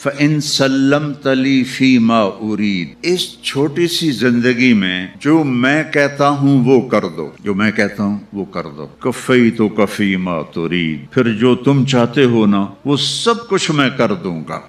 فَإِن سَلَّمْتَ لِي فِي مَا أُرِيد، اس چھوٹی سی زندگی میں جو میں کہتا ہوں وہ کر دو، جو میں کہتا ہوں وہ کر دو، کَفَّیْتُکَ فِی مَا تُرِید، پھر جو تم چاہتے ہو نا وہ سب کچھ میں کر دوں گا۔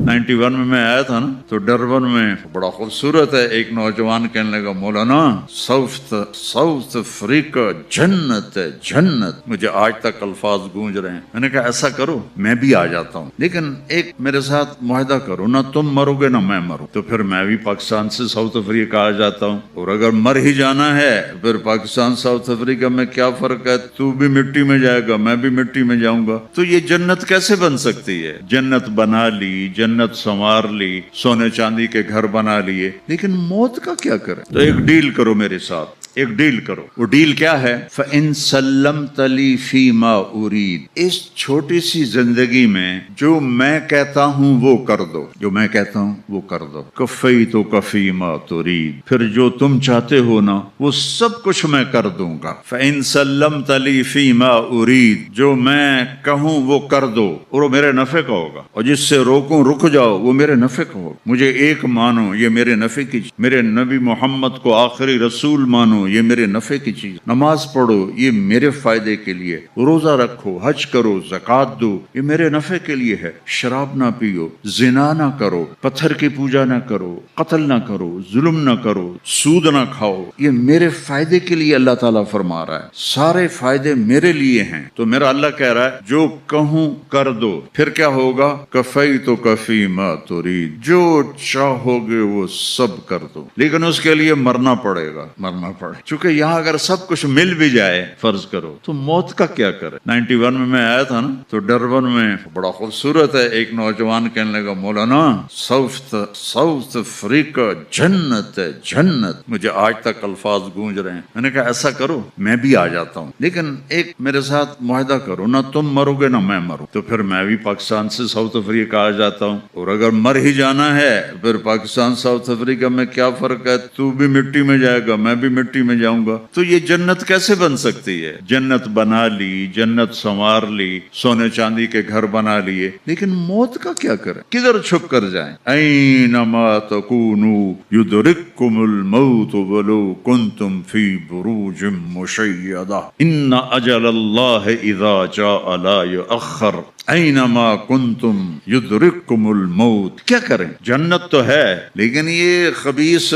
91 میں آیا تھا نا، تو ڈربن میں بڑا خوبصورت ہے، ایک نوجوان کہنے لگا مولانا ساؤتھ افریقہ جنت ہے، جنت۔ مجھے آج تک الفاظ گونج رہے ہیں۔ میں نے کہا ایسا کرو میں بھی آ جاتا ہوں، لیکن ایک میرے ساتھ معاہدہ کرو، نہ تم مرو گے نہ میں مروں، تو پھر میں بھی پاکستان سے ساؤتھ افریقہ آ جاتا ہوں، اور اگر مر ہی جانا ہے پھر پاکستان ساؤتھ افریقہ میں کیا فرق ہے، تو بھی مٹی میں جائے گا میں بھی مٹی میں جاؤں گا۔ تو یہ جنت کیسے بن سکتی ہے؟ جنت بنا لی، جنت سنوار لی، سونے چاندی کے گھر بنا لیے، لیکن موت کا کیا کریں؟ تو ایک ڈیل کرو میرے ساتھ، ایک ڈیل کرو۔ وہ ڈیل کیا ہے؟ فَإِن سَلَّمْتَ لِي فِي مَا أُرِيد، اس چھوٹی سی زندگی میں جو میں کہتا ہوں وہ کر دو، جو میں کہتا ہوں وہ کر دو، کَفَّیْتُکَ فِی مَا تُرِید، پھر جو تم چاہتے ہو نا وہ سب کچھ میں کر دوں گا۔ فَإِن سَلَّمْتَ لِي فِی مَا أُرِيد، جو میں کہوں وہ کر دو، اور وہ میرے نفع کا ہوگا، اور جس سے روکوں رک جاؤ وہ میرے نفع کا ہوگا۔ مجھے ایک مانو یہ میرے نفع کی چیز، میرے نبی محمد کو آخری رسول مانو یہ میرے نفع کی چیز، نماز پڑھو یہ میرے فائدے کے لیے، روزہ رکھو، حج کرو، زکوٰۃ دو یہ میرے نفع کے لیے ہے، شراب نہ پیو، زنا نہ کرو، پتھر کی پوجا نہ کرو، قتل نہ کرو، ظلم نہ کرو، سود نہ کھاؤ، یہ میرے فائدے کے لیے اللہ تعالیٰ فرما رہا ہے، سارے فائدے میرے لیے ہیں۔ تو میرا اللہ کہہ رہا ہے جو کہوں کر دو، پھر کیا ہوگا؟ کفیتک فی ما ترید، جو چاہو گے وہ سب کر دو، لیکن اس کے لیے مرنا پڑے گا، مرنا پڑے، چونکہ یہاں اگر سب کچھ مل بھی جائے فرض کرو تو موت کا کیا کرے۔ 91 میں آیا تھا نا، تو ڈربن میں بڑا خوبصورت ہے، ایک نوجوان کہنے لگا مولانا ساؤتھ افریقہ جنت ہے، جنت۔ مجھے آج تک الفاظ گونج رہے ہیں۔ میں نے کہا ایسا کرو میں بھی آ جاتا ہوں، لیکن ایک میرے ساتھ معاہدہ کرو، نہ تم مرو گے نہ میں مروں، تو پھر میں بھی پاکستان سے ساؤتھ افریقہ آ جاتا ہوں، اور اگر مر ہی جانا ہے پھر پاکستان ساؤتھ افریقہ میں کیا فرق ہے، تو بھی مٹی میں جائے گا میں بھی مٹی میں جاؤں گا۔ تو یہ جنت کیسے بن سکتی ہے؟ جنت بنا لی، جنت سنوار لی، سونے چاندی کے گھر بنا لیے، لیکن موت کا کیا کریں؟ کدھر چھپ کر جائیں؟ اینما تکونوا یدرککم الموت ولو کنتم فی بروج مشیدہ ان اجل اللہ اذا جاء لا یؤخر اینما کنتم یدرککم الموت۔ کیا کریں؟ جنت تو ہے لیکن یہ خبیث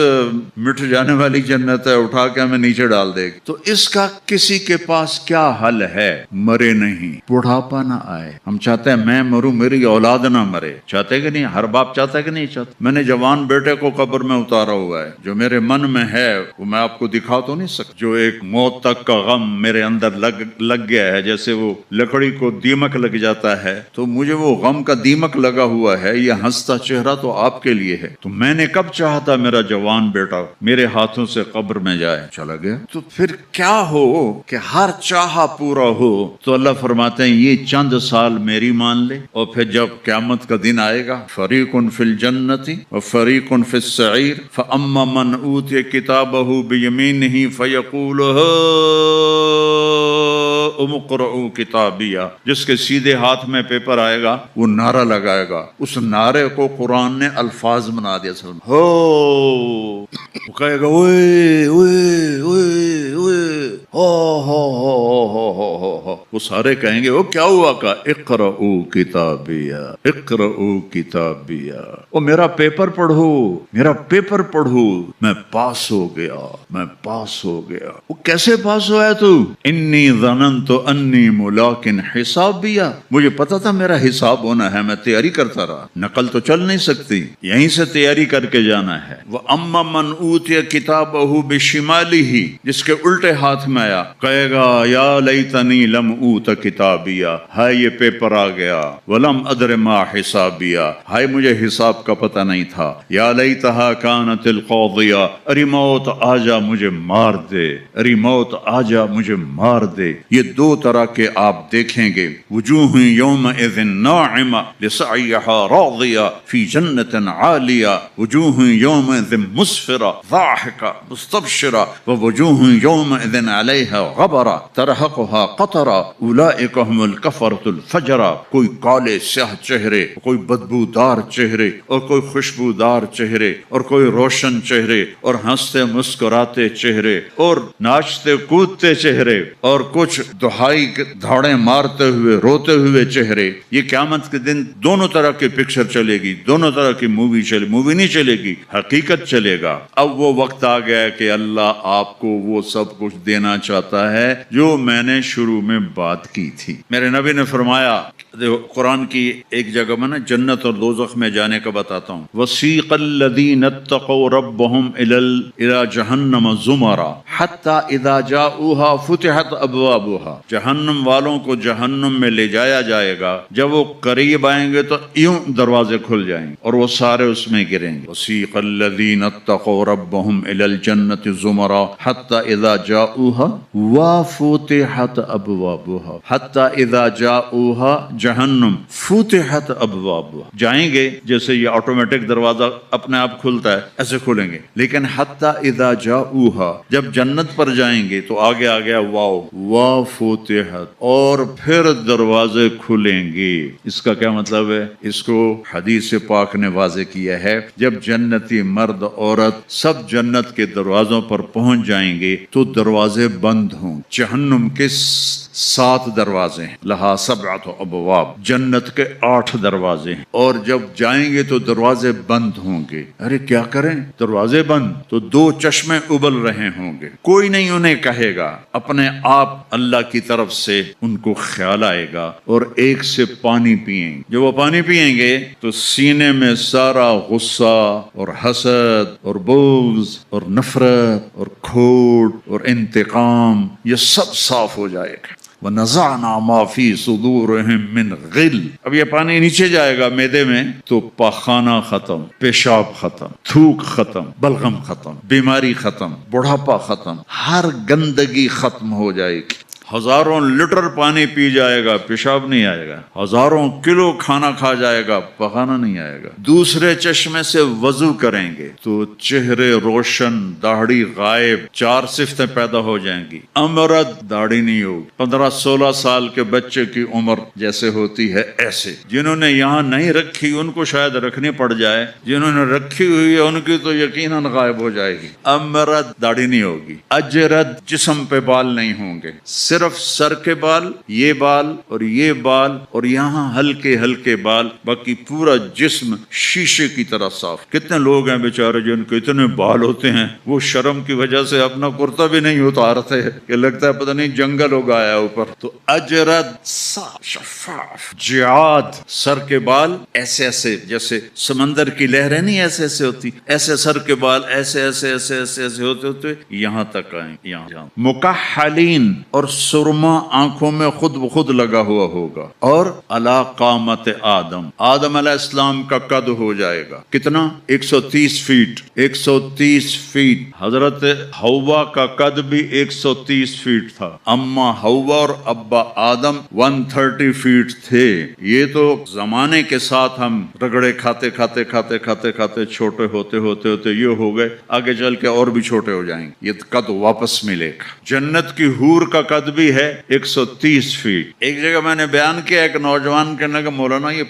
مٹ جانے والی جنت ہے، اٹھا کے ہمیں نیچے ڈال دے گی، تو اس کا کسی کے پاس کیا حل ہے؟ مرے نہیں، بڑھاپا نہ آئے۔ ہم چاہتے ہیں میں مروں میری اولاد نہ مرے، چاہتے کہ نہیں؟ ہر باپ چاہتا ہے کہ نہیں چاہتا؟ میں نے جوان بیٹے کو قبر میں اتارا ہوا ہے، جو میرے من میں ہے وہ میں آپ کو دکھا تو نہیں سکتا، جو ایک موت تک کا غم میرے اندر لگ گیا ہے، جیسے وہ لکڑی کو دیمک لگ جاتا ہے، تو مجھے وہ غم کا دیمک لگا ہوا ہے، یہ ہنستا چہرہ تو آپ کے لیے ہے۔ تو میں نے کب چاہا تھا میرا جوان بیٹا میرے ہاتھوں سے قبر میں جائے، چلا گیا۔ تو پھر کیا ہو کہ ہر چاہا پورا ہو؟ تو اللہ فرماتے ہیں یہ چند سال میری مان لے، اور پھر جب قیامت کا دن آئے گا، فریق فی الجنت و فریق فی السعیر فاما من اوتی کتابہ بیمینہ فیقول اقرؤوا کتابیہ، جس کے سیدھے ہاتھ میں پیپر آئے گا وہ نعرہ لگائے گا، اس نعرے کو قرآن نے الفاظ بنا دیا، ہو وہ کہے گا اوئے اوئے اوئے اوئے ہو، وہ سارے کہیں گے وہ کیا ہوا؟ کا اقرؤوا کتابیہ، اقرؤوا کتابیہ، وہ میرا پیپر پڑھو، میرا پیپر پڑھو، میں پاس ہو گیا، میں پاس ہو گیا۔ وہ کیسے پاس ہوا ہے تو؟ انی ظننت انی ملاق حسابیہ، مجھے پتا تھا میرا حساب ہونا ہے، میں تیاری کرتا رہا، نقل تو چل نہیں سکتی، یہیں سے تیاری کر کے جانا ہے۔ وَأَمَّا مَنْ أُوتِيَ كِتَابَهُ بِشِمَالِهِ، جس کے الٹے ہاتھ میں آیا، کہے گا یا لیتنی لم اوت کتابیہ، ہائے یہ پیپر آ گیا، ولم ادر ما حسابیہ، ہائے مجھے حساب کا پتہ نہیں تھا، یا لیتہا کانت القاضیہ، اری موت آ جا مجھے مار دے، اری موت آ جا مجھے مار دے۔ یہ دو طرح کے آپ دیکھیں گے، وجوہ یومئذ ناعمہ لسعیہا راضیہ فی جنت عالیہ، وجوہ یومئذ مسفرہ ضاحکہ مستبشرہ، ووجوہ یومئذ علیہا غبرہ ترہقہا قطرہ اولئک هم الکفرۃ الفجرہ، کوئی کالے سیاہ چہرے، کوئی بدبودار چہرے اور کوئی خوشبودار چہرے اور کوئی روشن چہرے اور ہنستے مسکراتے چہرے اور ناچتے کودتے چہرے اور کچھ دہائی دھاڑیں مارتے ہوئے روتے ہوئے چہرے. یہ قیامت کے دن دونوں طرح کی پکچر چلے گی، دونوں طرح کی مووی نہیں چلے گی، حقیقت چلے گا. اب وہ وقت آ گیا کہ اللہ آپ کو وہ سب کچھ دینا چاہتا ہے جو میں نے شروع میں بات کی تھی. میرے نبی نے فرمایا، قرآن کی ایک جگہ میں نا جنت اور دوزخ میں جانے کا بتاتا ہوں. وسیق الذین اتقوا ربهم الى جہنم زمرا حتی اذا جاؤوها فتحت ابوابها. جہنم والوں کو جہنم میں لے جایا جائے گا، جب وہ قریب آئیں گے تو یوں دروازے کھل جائیں گے اور وہ سارے اس میں گریں گے. وسیق الذین اتقوا ربهم الى الجنت زمرا حتی اذا جاؤوها وفتحت ابوابها. حتی اذا جاؤوها جہنم فتحت ابوابها. جائیں گے جیسے یہ آٹومیٹک دروازہ اپنے آپ کھلتا ہے ایسے کھلیں گے، لیکن حتی اذا جاؤوها جب جنت پر جائیں گے تو آگے آ گیا واو وفتحت، اور پھر دروازے کھلیں گے. اس کا کیا مطلب ہے؟ اس کو حدیث پاک نے واضح کیا ہے. جب جنتی مرد عورت سب جنت کے دروازوں پر پہنچ جائیں گے تو دروازے بند ہوں. جہنم کے 7 دروازے ہیں، لہا 7 ابواب، جنت کے 8 دروازے ہیں، اور جب جائیں گے تو دروازے بند ہوں گے. ارے کیا کریں، دروازے بند تو 2 چشمے ابل رہے ہوں گے. کوئی نہیں انہیں کہے گا، اپنے آپ اللہ کی طرف سے ان کو خیال آئے گا اور ایک سے پانی پئیں گے. جب وہ پانی پئیں گے تو سینے میں سارا غصہ اور حسد اور بغض اور نفرت اور کھوٹ اور انتقام یہ سب صاف ہو جائے گا. وَنَزَعْنَا مَا فِي صُدُورِهِم مِّن غِلٍّ. اب یہ پانی نیچے جائے گا معدے میں تو پاخانہ ختم، پیشاب ختم، تھوک ختم، بلغم ختم، بیماری ختم، بڑھاپا ختم، ہر گندگی ختم ہو جائے گی. ہزاروں لیٹر پانی پی جائے گا، پیشاب نہیں آئے گا. ہزاروں کلو کھانا کھا جائے گا، پخانہ نہیں آئے گا. دوسرے چشمے سے وضو کریں گے تو چہرے روشن، داڑھی غائب، 4 صفتیں پیدا ہو جائیں گی. امرد، داڑھی نہیں ہوگی. 15-16 سال کے بچے کی عمر جیسے ہوتی ہے ایسے. جنہوں نے یہاں نہیں رکھی ان کو شاید رکھنی پڑ جائے، جنہوں نے رکھی ہوئی ہے ان کی تو یقیناً غائب ہو جائے گی. امرد، داڑھی نہیں ہوگی. اجرد، جسم پہ بال نہیں ہوں گے، صرف سر کے بال، یہ بال اور یہ بال اور یہاں ہلکے ہلکے بال، باقی پورا جسم شیشے کی طرح صاف. کتنے لوگ ہیں بیچارے جن کے اتنے بال ہوتے ہیں وہ شرم کی وجہ سے اپنا کرتا بھی نہیں اتارتے کہ لگتا ہے پتہ نہیں جنگل ہو گیا اوپر. تو اجرد، صاف شفاف. جعاد، سر کے بال ایسے ایسے جیسے سمندر کی لہریں نہیں ایسے ایسے ہوتی، ایسے سر کے بال ایسے ایسے ایسے ایسے ایسے ہوتے ہوتے یہاں تک آئیں. یہاں مکحلین، اور سرما آنکھوں میں خود بخود لگا ہوا ہوگا. اور علی قامت آدم، آدم علیہ السلام کا قد ہو جائے گا کتنا؟ 130 فیٹ. 130 فیٹ. حضرت حوا کا قد بھی 130 فیٹ تھا. اما حوا اور ابا آدم 130 فیٹ تھے. یہ تو زمانے کے ساتھ ہم رگڑے کھاتے کھاتے کھاتے کھاتے کھاتے چھوٹے ہوتے ہوتے ہوتے یہ ہو گئے، آگے چل کے اور بھی چھوٹے ہو جائیں گے. یہ قد واپس ملے گا. جنت کی حور کا قد بھی ہے 130 فیٹ. ایک جگہ میں نے بیان کیا ایک نوجوان کہنے لگا مولانا یہ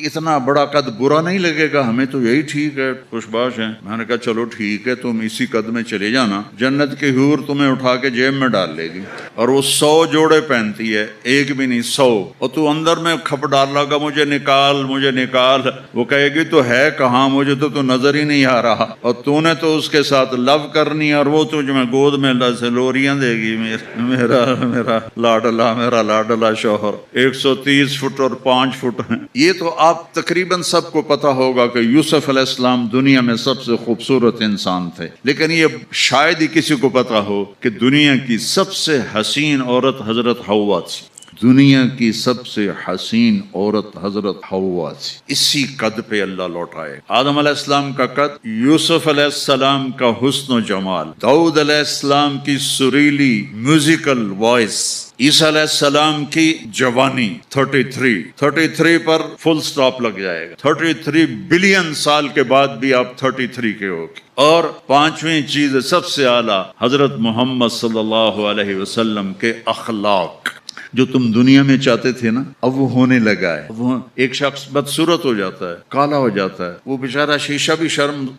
اتنا بڑا قد برا نہیں لگے گا، ہمیں تو یہی ٹھیک ہے، خوش باش ہیں. میں نے کہا چلو ٹھیک ہے، تم اسی قد میں چلے جانا، جنت کی حور تمہیں اٹھا کے جیب میں ڈال لے گی. اور وہ 100 جوڑے پہنتی ہے، ایک بھی نہیں 100. اور تو اندر میں کھپ ڈال لگا مجھے نکال مجھے نکال. وہ کہے گی تو ہے کہاں، مجھے تو نظر ہی نہیں آ رہا. اور تو نے تو اس کے ساتھ لو کرنی اور وہ تجھ میں گود میں لوریاں دے گی. میرا لاڈلا شوہر 130 فٹ اور 5 فٹ ہیں. یہ تو آپ تقریباً سب کو پتا ہوگا کہ یوسف علیہ السلام دنیا میں سب سے خوبصورت انسان تھے، لیکن یہ شاید ہی کسی کو پتا ہو کہ دنیا کی سب سے حسین عورت حضرت حوا تھی. دنیا کی سب سے حسین عورت حضرت حوا تھی. اسی قد پہ اللہ لوٹائے. آدم علیہ السلام کا قد، یوسف علیہ السلام کا حسن و جمال، داؤد علیہ السلام کی سریلی میوزیکل وائس، عیسیٰ علیہ السلام کی جوانی 33 پر فل سٹاپ لگ جائے گا. 33 بلین سال کے بعد بھی آپ 33 کے ہوگے. اور 5ویں چیز سب سے اعلیٰ حضرت محمد صلی اللہ علیہ وسلم کے اخلاق. جو تم دنیا میں چاہتے تھے نا اب وہ ہونے لگا ہے. وہ ایک شخص بدصورت ہو جاتا ہے, کالا ہو جاتا ہے, وہ بیچارہ شیشہ بھی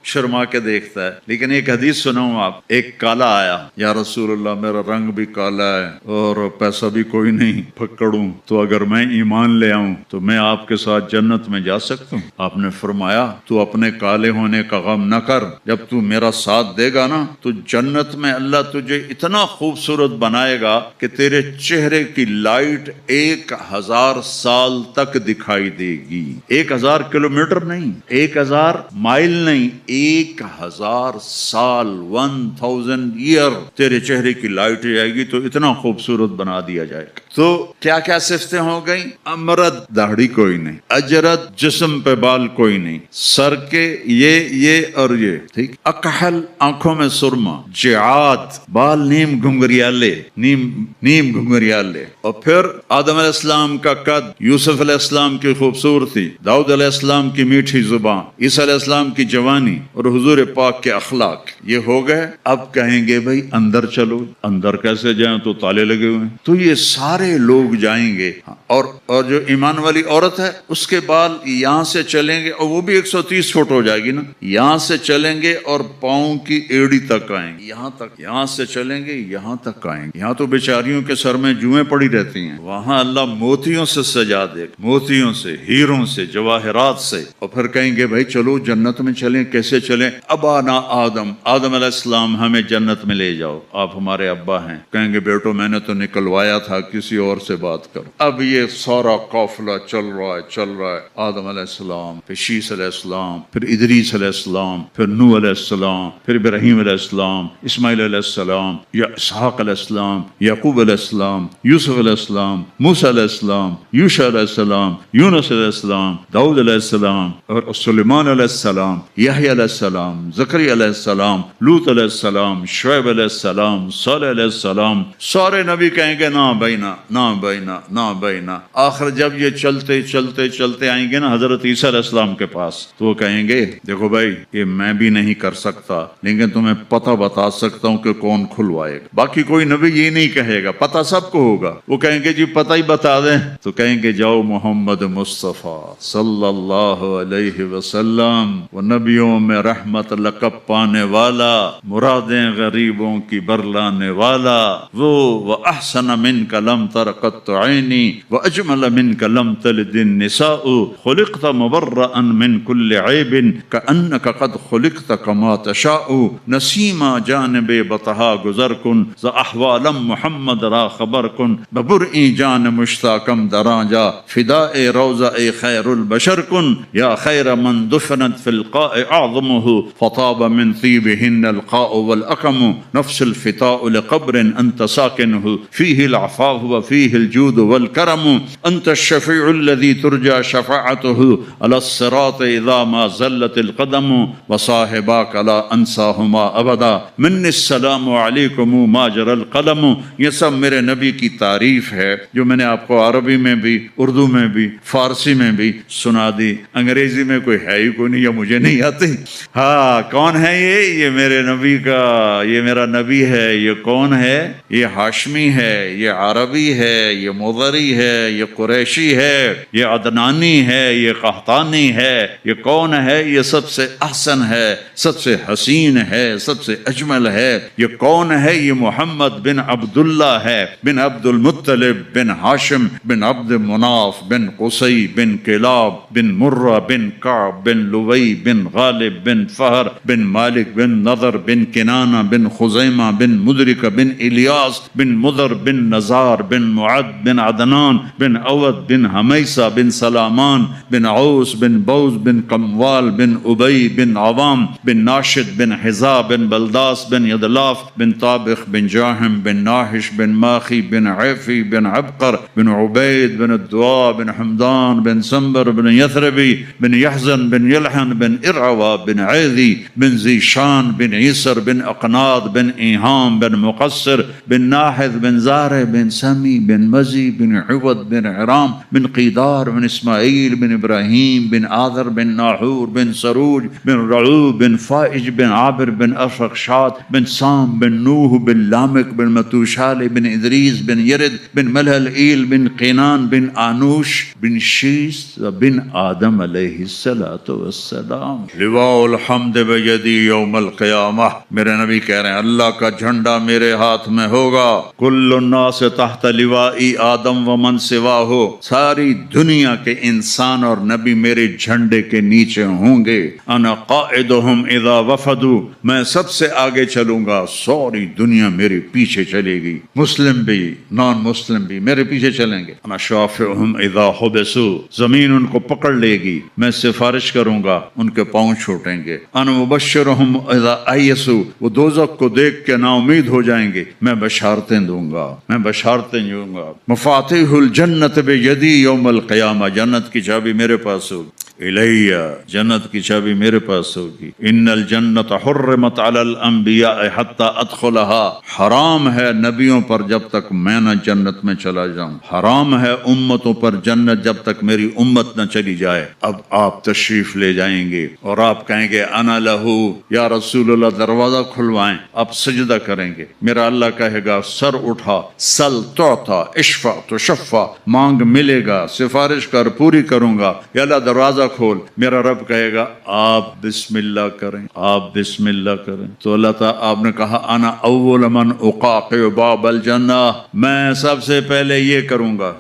شرما کے دیکھتا ہے. لیکن ایک حدیث سناؤں آپ, ایک کالا آیا, یا رسول اللہ میرا رنگ بھی کالا ہے اور پیسہ بھی کوئی نہیں پکڑوں, تو اگر میں ایمان لے آؤں تو میں آپ کے ساتھ جنت میں جا سکتا ہوں؟ آپ نے فرمایا تو اپنے کالے ہونے کا غم نہ کر, جب تو میرا ساتھ دے گا نا تو جنت میں اللہ تجھے اتنا خوبصورت بنائے گا کہ تیرے چہرے کی لائٹ 1000 سال تک دکھائی دے گی. 1000 کلومیٹر نہیں, 1000 مائل نہیں, 1000 سال, 1000 ایئر تیرے چہرے کی لائٹ جائے گی تو اتنا خوبصورت بنا دیا جائے گا. تو کیا کیا صفتیں ہو گئیں؟ امرد داڑھی کوئی نہیں, اجرد جسم پہ بال کوئی نہیں, سر کے یہ اور یہ ٹھیک, اکحل آنکھوں میں سرما, جعاد بال نیم گھنگریالے, نیم گھنگریالے, اور پھر آدم علیہ السلام کا قد, یوسف علیہ السلام کی خوبصورتی, داؤد علیہ السلام کی میٹھی زبان, عیسیٰ علیہ السلام کی جوانی اور حضور پاک کے اخلاق, یہ ہو گئے. اب کہیں گے بھائی اندر چلو, اندر کیسے جائیں, تو تالے لگے ہوئے ہیں. تو یہ سارے لوگ جائیں گے, اور جو ایمان والی عورت ہے اس کے بال یہاں سے چلیں گے, اور وہ بھی 130 فٹ ہو جائے گی نا, یہاں سے چلیں گے اور پاؤں کی ایڑی تک آئیں گے, یہاں تک, یہاں سے چلیں گے یہاں تک آئیں گے. یہاں تو بیچاریوں کے سر میں جوئیں پڑی رہتی ہیں, وہاں اللہ موتیوں سے سجا دے, موتیوں سے, ہیروں سے, جواہرات سے, اور پھر کہیں گے بھائی چلو جنت میں چلیں. کیسے چلیں؟ ابانا آدم علیہ السلام ہمیں جنت میں لے جاؤ, آپ ہمارے ابا ہیں. کہیں گے بیٹو میں نے تو نکلوایا تھا, کسی اور سے بات کرو. اب یہ سارا قافلہ چل رہا ہے, آدم علیہ السلام, پھر شیس علیہ السلام, پھر ادریس علیہ السلام, پھر نوح علیہ السلام, پھر ابراہیم علیہ السلام, اسماعیل علیہ السلام, یا اسحاق علیہ السلام, یعقوب علیہ السلام, یوسف علیہ السلام, موسیٰ علیہ السلام, یوشع علیہ السلام, یونس علیہ السلام, داؤد علیہ السلام, اور سلیمان علیہ السلام, یحییٰ علیہ السلام, زکریا علیہ السلام, لوط علیہ السلام, شعیب علیہ السلام, صالح علیہ السلام. سارے نبی کہیں گے نا بینا, نا بینا, نا بینا. آخر جب یہ چلتے چلتے چلتے آئیں گے نا حضرت عیسیٰ علیہ السلام کے پاس, تو وہ کہیں گے دیکھو بھائی یہ میں بھی نہیں کر سکتا, لیکن تمہیں پتہ بتا سکتا ہوں کہ کون کھلوائے گا. باقی کوئی نبی یہ نہیں کہے گا, پتہ سب کو ہوگا. وہ کہیں گے جی پتہ ہی بتا دیں, تو کہیں گے جاؤ محمد مصطفیٰ صلی اللہ علیہ وسلم, وہ نبیوں میں رحمت لقب پانے والا, مرادیں غریبوں کی برلانے والا, وہ احسن منک لم تر قط عینی واجمل منک لم تلد النساء, خلقت مبرئا من كل عیب کأنک قد خلقت کما تشاء, نسیما جانب بطحا گزر کن, ز احوالم محمد را خبر کن, ببرئی جان مشتاقم دراجا, فداء روضہ خیر البشر کن, یا خیر من دفنت فی القاء اعظمه, فطاب من طیبہن القاء والاقم, نفس الفتاء لقبر انت ساکنه, فیہ العفاف وفیہ الجود والکرم, انت الشفیع الذی ترجى شفاعته على الصراط اذا ما زلت القدم, وصاحباک لا انساہما ابدا, من السلام علیکم ما جرى القلم. یہ سب میرے نبی کی تعریف ہے جو میں نے آپ کو عربی میں بھی, اردو میں بھی, فارسی میں بھی سنا دی. انگریزی میں کوئی ہے ہی کوئی نہیں, یا مجھے نہیں آتی. ہاں کون ہے یہ میرے نبی کا, یہ میرا نبی ہے. یہ کون ہے؟ یہ ہاشمی ہے, یہ عربی ہے, یہ مضری ہے, یہ قریشی ہے, یہ عدنانی ہے, یہ قحطانی ہے. یہ کون ہے؟ یہ سب سے احسن ہے, سب سے حسین ہے, سب سے اجمل ہے. یہ کون ہے؟ یہ محمد بن عبداللہ ہے, بن عبد المطلب, بن ہاشم, بن عبد مناف, بن قصی, بن کلاب, بن مرہ, بن کعب, بن لوی, بن غالب, بن فہر, بن مالک, بن نضر, بن کنانہ, بن خزیمہ, بن مدرکہ, بن الیاس, بن مضر, بن نزار, بن معد, بن عدنان, بن عود, بن حمیسہ, بن سلامان, بن عوس, بن بوز, بن قموال, بن ابی, بن عوام, بن ناشد, بن حزا, بن بلداس, بن یدلاف, بن طابخ, بن جاہم, بن ناحش, بن ماخی, بن عیفی, بن عبقر, بن عبید, بن الدعاء, بن حمدان, بن سنبر, بن یثربی, بن یحزن, بن یلحن, بن ارعوا, بن عیذی, بن ذیشان, بن عیسر, بن اقناد, بن ایہام, بن مقصر, بن ناحذ, بن زارع, بن سمی, بن مزی, بن عوض, بن عرام, بن قیدار, بن اسماعیل, بن ابراہیم, بن آذر, بن ناحور, بن سروج, بن رعوب, بن فائج, بن عابر, بن ارفخشاد, بن سام, بن نوح, بن لامک, بن متوشال, بن ادریس, بن یرد, بن ملہلئیل بن قینان بن آنوش بن شیس بن آدم علیہ السلام. لواء الحمد بیدی یوم القیامہ. میرے نبی کہہ رہے ہیں اللہ کا جھنڈا میرے ہاتھ میں ہوگا. کل الناس تحت لوائی آدم ومن سواہ. ساری دنیا کے انسان اور نبی میرے جھنڈے کے نیچے ہوں گے. انا قائدہم اذا وفدوا. میں سب سے آگے چلوں گا، ساری دنیا میرے پیچھے چلے گی، مسلم بھی نان مسلم بھی میرے پیچھے چلیں گے. انا شافعہم اذا حبسوا. زمین ان کو پکڑ لے گی، میں سفارش کروں گا، ان کے پاؤں چھوٹیں گے. انا مبشرہم اذا ایسوا. وہ دوزخ کو دیکھ کے نا امید ہو جائیں گے، میں بشارتیں دوں گا، میں بشارتیں دوں گا. مفاتیح الجنت بیدی یوم القیامہ. جنت کی چابی میرے پاس ہوگی. الیہ. جنت کی چابی میرے پاس ہوگی. ان الجنت حرمت علی الانبیاء حتی ادخلها. حرام ہے نبیوں پر جب تک میں نہ جنت میں چلا جاؤں. حرام ہے امتوں پر جنت جب تک میری امت نہ چلی جائے. اب آپ تشریف لے جائیں گے اور آپ کہیں گے انا لہو یا رسول اللہ. دروازہ کھلوائیں، آپ سجدہ کریں گے. میرا اللہ کہے گا سر اٹھا، سل تعطا، اشفع تشفع. مانگ ملے گا، سفارش کر پوری کروں گا. یا اللہ دروازہ کھول. میرا رب کہے گا آپ بسم اللہ کریں، آپ بسم اللہ کریں. تو اللہ تعالیٰ آپ نے کہا انا اول من اقاقع باب الجنہ. میں سب سے پہلے یہ کروں گا.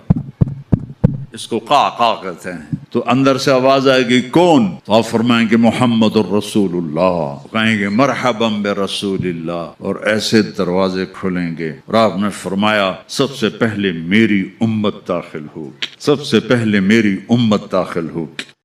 اس کو قاقا کہتے ہیں. تو اندر سے آواز آئے گی کون؟ تو آپ فرمائیں گے محمد الرسول اللہ. کہیں گے مرحبا برسول اللہ. اور ایسے دروازے کھلیں گے. اور آپ نے فرمایا سب سے پہلے میری امت داخل ہوگی، سب سے پہلے میری امت داخل ہوگی.